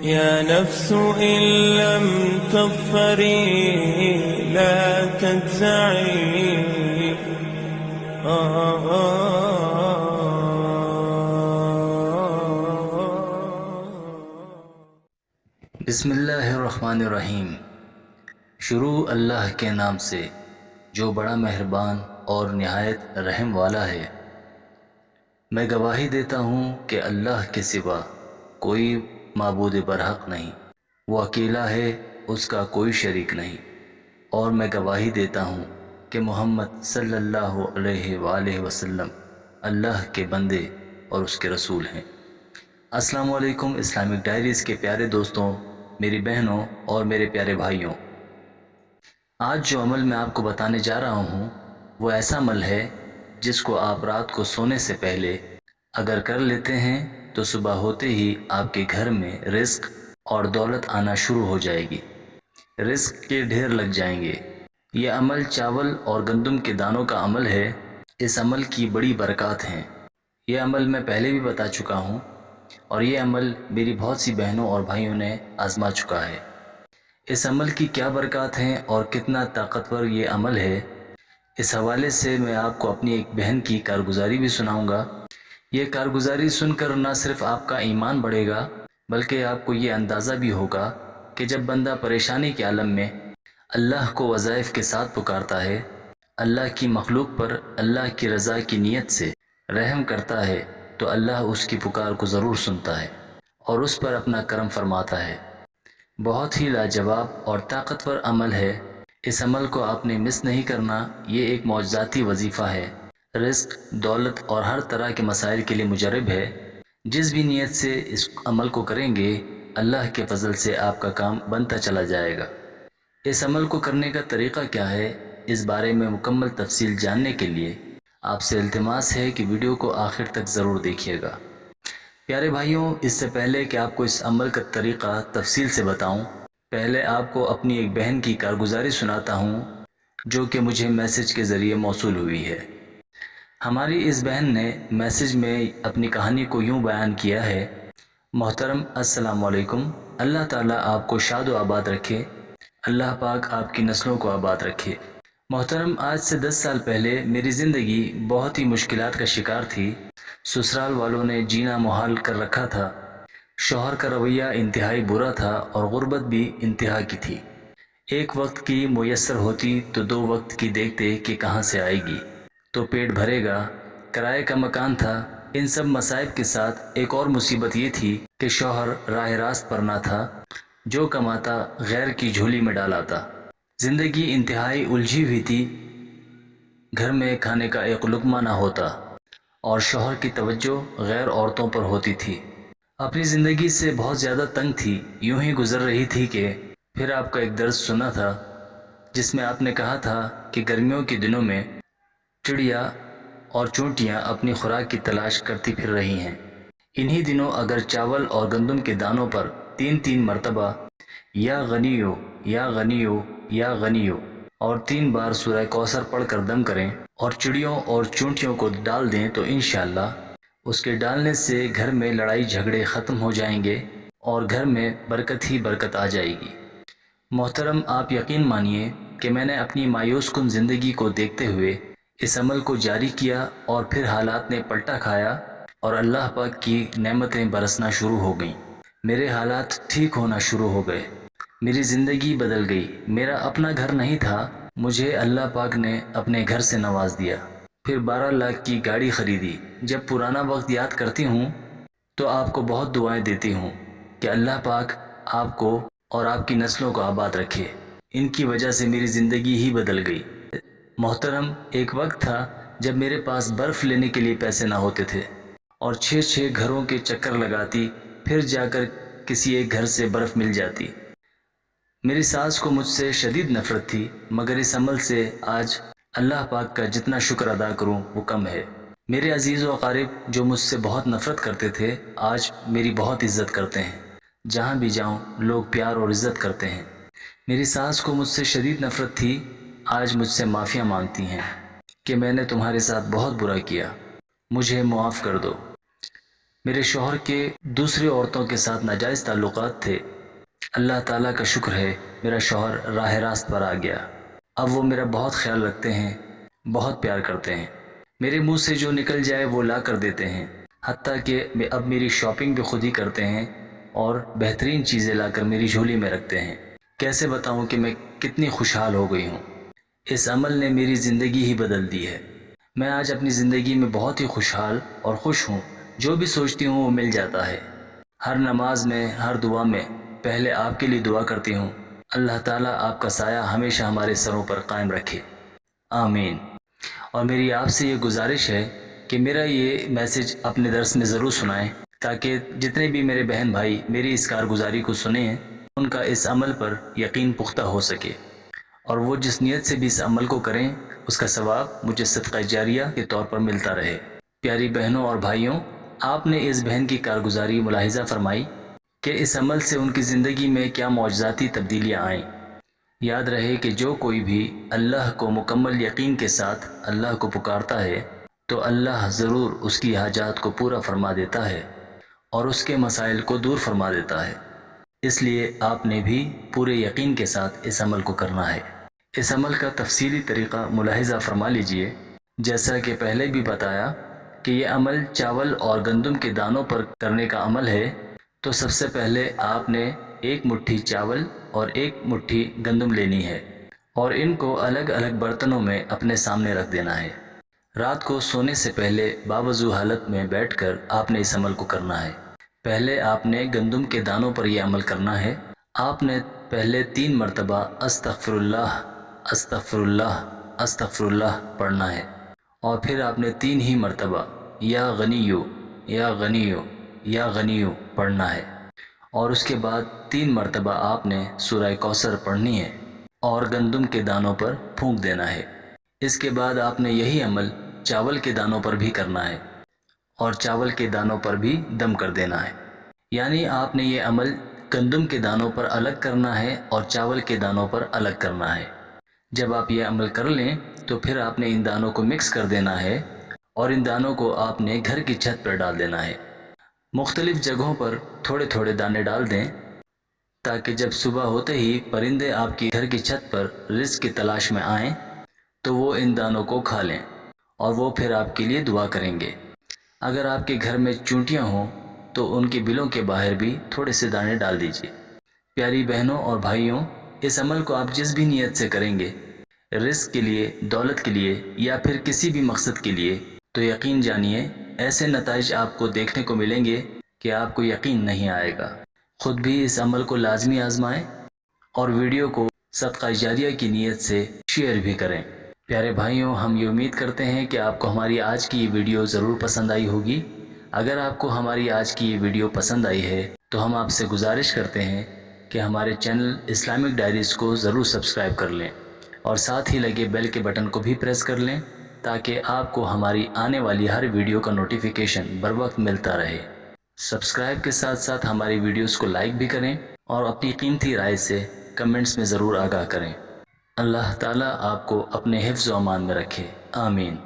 يا نفس إن لم تظفري لا تجزعي. بسم اللہ الرحمن الرحیم۔ شروع اللہ کے نام سے جو بڑا مہربان اور نہایت رحم والا ہے۔ میں گواہی دیتا ہوں کہ اللہ کے سوا کوئی معبود برحق نہیں، وہ اکیلا ہے، اس کا کوئی شریک نہیں، اور میں گواہی دیتا ہوں کہ محمد صلی اللہ علیہ وآلہ وسلم اللہ کے بندے اور اس کے رسول ہیں۔ السلام علیکم اسلامک ڈائریز کے پیارے دوستوں، میری بہنوں اور میرے پیارے بھائیوں، آج جو عمل میں آپ کو بتانے جا رہا ہوں وہ ایسا عمل ہے جس کو آپ رات کو سونے سے پہلے اگر کر لیتے ہیں تو صبح ہوتے ہی آپ کے گھر میں رزق اور دولت آنا شروع ہو جائے گی، رزق کے ڈھیر لگ جائیں گے۔ یہ عمل چاول اور گندم کے دانوں کا عمل ہے۔ اس عمل کی بڑی برکات ہیں۔ یہ عمل میں پہلے بھی بتا چکا ہوں اور یہ عمل میری بہت سی بہنوں اور بھائیوں نے آزما چکا ہے۔ اس عمل کی کیا برکات ہیں اور کتنا طاقتور یہ عمل ہے، اس حوالے سے میں آپ کو اپنی ایک بہن کی کارگزاری بھی سناؤں گا۔ یہ کارگزاری سن کر نہ صرف آپ کا ایمان بڑھے گا بلکہ آپ کو یہ اندازہ بھی ہوگا کہ جب بندہ پریشانی کے عالم میں اللہ کو وظائف کے ساتھ پکارتا ہے، اللہ کی مخلوق پر اللہ کی رضا کی نیت سے رحم کرتا ہے تو اللہ اس کی پکار کو ضرور سنتا ہے اور اس پر اپنا کرم فرماتا ہے۔ بہت ہی لاجواب اور طاقتور عمل ہے۔ اس عمل کو آپ نے مس نہیں کرنا۔ یہ ایک معجزاتی وظیفہ ہے، رزق، دولت اور ہر طرح کے مسائل کے لیے مجرب ہے۔ جس بھی نیت سے اس عمل کو کریں گے اللہ کے فضل سے آپ کا کام بنتا چلا جائے گا۔ اس عمل کو کرنے کا طریقہ کیا ہے، اس بارے میں مکمل تفصیل جاننے کے لیے آپ سے التماس ہے کہ ویڈیو کو آخر تک ضرور دیکھیے گا۔ پیارے بھائیوں، اس سے پہلے کہ آپ کو اس عمل کا طریقہ تفصیل سے بتاؤں، پہلے آپ کو اپنی ایک بہن کی کارگزاری سناتا ہوں جو کہ مجھے میسج کے ذریعے موصول ہوئی ہے۔ ہماری اس بہن نے میسج میں اپنی کہانی کو یوں بیان کیا ہے: محترم السلام علیکم، اللہ تعالیٰ آپ کو شاد و آباد رکھے، اللہ پاک آپ کی نسلوں کو آباد رکھے۔ محترم، آج سے 10 سال پہلے میری زندگی بہت ہی مشکلات کا شکار تھی۔ سسرال والوں نے جینا محال کر رکھا تھا، شوہر کا رویہ انتہائی برا تھا اور غربت بھی انتہا کی تھی۔ ایک وقت کی میسر ہوتی تو 2 وقت کی دیکھتے کہ کہاں سے آئے گی تو پیٹ بھرے گا، کرائے کا مکان تھا۔ ان سب مصائب کے ساتھ ایک اور مصیبت یہ تھی کہ شوہر راہ راست پر نہ تھا، جو کماتا غیر کی جھولی میں ڈال آتا۔ زندگی انتہائی الجھی ہوئی تھی، گھر میں کھانے کا ایک لقمہ نہ ہوتا اور شوہر کی توجہ غیر عورتوں پر ہوتی تھی۔ اپنی زندگی سے بہت زیادہ تنگ تھی، یوں ہی گزر رہی تھی کہ پھر آپ کا ایک درس سنا تھا جس میں آپ نے کہا تھا کہ گرمیوں کے دنوں میں چڑیا اور چونٹیاں اپنی خوراک کی تلاش کرتی پھر رہی ہیں۔ انہی دنوں اگر چاول اور گندم کے دانوں پر 3 مرتبہ یا غنیو یا غنیو یا غنیو اور 3 بار سورہ کوثر پڑھ کر دم کریں اور چڑیوں اور چونٹیوں کو ڈال دیں تو انشاءاللہ اس کے ڈالنے سے گھر میں لڑائی جھگڑے ختم ہو جائیں گے اور گھر میں برکت ہی برکت آ جائے گی۔ محترم، آپ یقین مانیے کہ میں نے اپنی مایوس کن زندگی کو دیکھتے ہوئے اس عمل کو جاری کیا اور پھر حالات نے پلٹا کھایا اور اللہ پاک کی نعمتیں برسنا شروع ہو گئیں۔ میرے حالات ٹھیک ہونا شروع ہو گئے، میری زندگی بدل گئی۔ میرا اپنا گھر نہیں تھا، مجھے اللہ پاک نے اپنے گھر سے نواز دیا۔ پھر 12 لاکھ کی گاڑی خریدی۔ جب پرانا وقت یاد کرتی ہوں تو آپ کو بہت دعائیں دیتی ہوں کہ اللہ پاک آپ کو اور آپ کی نسلوں کو آباد رکھے۔ ان کی وجہ سے میری زندگی ہی بدل گئی۔ محترم، ایک وقت تھا جب میرے پاس برف لینے کے لیے پیسے نہ ہوتے تھے اور 6 گھروں کے چکر لگاتی پھر جا کر کسی ایک گھر سے برف مل جاتی۔ میری ساس کو مجھ سے شدید نفرت تھی، مگر اس عمل سے آج اللہ پاک کا جتنا شکر ادا کروں وہ کم ہے۔ میرے عزیز و اقارب جو مجھ سے بہت نفرت کرتے تھے آج میری بہت عزت کرتے ہیں۔ جہاں بھی جاؤں لوگ پیار اور عزت کرتے ہیں۔ میری ساس کو مجھ سے شدید نفرت تھی، آج مجھ سے معافیاں مانگتی ہیں کہ میں نے تمہارے ساتھ بہت برا کیا، مجھے معاف کر دو۔ میرے شوہر کے دوسری عورتوں کے ساتھ ناجائز تعلقات تھے۔ اللہ تعالیٰ کا شکر ہے میرا شوہر راہ راست پر آ گیا۔ اب وہ میرا بہت خیال رکھتے ہیں، بہت پیار کرتے ہیں۔ میرے منہ سے جو نکل جائے وہ لا کر دیتے ہیں، حتیٰ کہ اب میری شاپنگ بھی خود ہی کرتے ہیں اور بہترین چیزیں لا کر میری جھولی میں رکھتے ہیں۔ کیسے بتاؤں کہ میں کتنی خوشحال ہو گئی ہوں۔ اس عمل نے میری زندگی ہی بدل دی ہے۔ میں آج اپنی زندگی میں بہت ہی خوشحال اور خوش ہوں۔ جو بھی سوچتی ہوں وہ مل جاتا ہے۔ ہر نماز میں، ہر دعا میں پہلے آپ کے لیے دعا کرتی ہوں، اللہ تعالیٰ آپ کا سایہ ہمیشہ ہمارے سروں پر قائم رکھے، آمین۔ اور میری آپ سے یہ گزارش ہے کہ میرا یہ میسج اپنے درس میں ضرور سنائیں، تاکہ جتنے بھی میرے بہن بھائی میری اس کارگزاری کو سنیں ان کا اس عمل پر یقین پختہ ہو سکے، اور وہ جس نیت سے بھی اس عمل کو کریں اس کا ثواب مجھے صدقہ جاریہ کے طور پر ملتا رہے۔ پیاری بہنوں اور بھائیوں، آپ نے اس بہن کی کارگزاری ملاحظہ فرمائی کہ اس عمل سے ان کی زندگی میں کیا معجزاتی تبدیلیاں آئیں۔ یاد رہے کہ جو کوئی بھی اللہ کو مکمل یقین کے ساتھ اللہ کو پکارتا ہے تو اللہ ضرور اس کی حاجات کو پورا فرما دیتا ہے اور اس کے مسائل کو دور فرما دیتا ہے۔ اس لیے آپ نے بھی پورے یقین کے ساتھ اس عمل کو کرنا ہے۔ اس عمل کا تفصیلی طریقہ ملاحظہ فرما لیجئے۔ جیسا کہ پہلے بھی بتایا کہ یہ عمل چاول اور گندم کے دانوں پر کرنے کا عمل ہے، تو سب سے پہلے آپ نے 1 مٹھی چاول اور 1 مٹھی گندم لینی ہے اور ان کو الگ الگ برتنوں میں اپنے سامنے رکھ دینا ہے۔ رات کو سونے سے پہلے باوضو حالت میں بیٹھ کر آپ نے اس عمل کو کرنا ہے۔ پہلے آپ نے گندم کے دانوں پر یہ عمل کرنا ہے۔ آپ نے پہلے 3 مرتبہ استغفر اللہ استغفر اللہ استغفر اللہ پڑھنا ہے، اور پھر آپ نے 3 ہی مرتبہ یا غنیو یا غنیو یا غنیو پڑھنا ہے، اور اس کے بعد 3 مرتبہ آپ نے سورہ کوثر پڑھنی ہے اور گندم کے دانوں پر پھونک دینا ہے۔ اس کے بعد آپ نے یہی عمل چاول کے دانوں پر بھی کرنا ہے اور چاول کے دانوں پر بھی دم کر دینا ہے۔ یعنی آپ نے یہ عمل گندم کے دانوں پر الگ کرنا ہے اور چاول کے دانوں پر الگ کرنا ہے۔ جب آپ یہ عمل کر لیں تو پھر آپ نے ان دانوں کو مکس کر دینا ہے اور ان دانوں کو آپ نے گھر کی چھت پر ڈال دینا ہے۔ مختلف جگہوں پر تھوڑے تھوڑے دانے ڈال دیں تاکہ جب صبح ہوتے ہی پرندے آپ کی گھر کی چھت پر رزق کی تلاش میں آئیں تو وہ ان دانوں کو کھا لیں اور وہ پھر آپ کے لیے دعا کریں گے۔ اگر آپ کے گھر میں چونٹیاں ہوں تو ان کے بلوں کے باہر بھی تھوڑے سے دانے ڈال دیجیے۔ پیاری بہنوں اور بھائیوں، اس عمل کو آپ جس بھی نیت سے کریں گے، رزق کے لیے، دولت کے لیے یا پھر کسی بھی مقصد کے لیے، تو یقین جانیے ایسے نتائج آپ کو دیکھنے کو ملیں گے کہ آپ کو یقین نہیں آئے گا۔ خود بھی اس عمل کو لازمی آزمائیں اور ویڈیو کو صدقہ جاریہ کی نیت سے شیئر بھی کریں۔ پیارے بھائیوں، ہم یہ امید کرتے ہیں کہ آپ کو ہماری آج کی یہ ویڈیو ضرور پسند آئی ہوگی۔ اگر آپ کو ہماری آج کی یہ ویڈیو پسند آئی ہے تو ہم آپ سے گزارش کرتے ہیں کہ ہمارے چینل اسلامک ڈائریز کو ضرور سبسکرائب کر لیں اور ساتھ ہی لگے بیل کے بٹن کو بھی پریس کر لیں تاکہ آپ کو ہماری آنے والی ہر ویڈیو کا نوٹیفیکیشن بر وقت ملتا رہے۔ سبسکرائب کے ساتھ ساتھ ہماری ویڈیوز کو لائک بھی کریں اور اپنی قیمتی رائے سے کمنٹس میں ضرور آگاہ کریں۔ اللہ تعالیٰ آپ کو اپنے حفظ و امان میں رکھے، آمین۔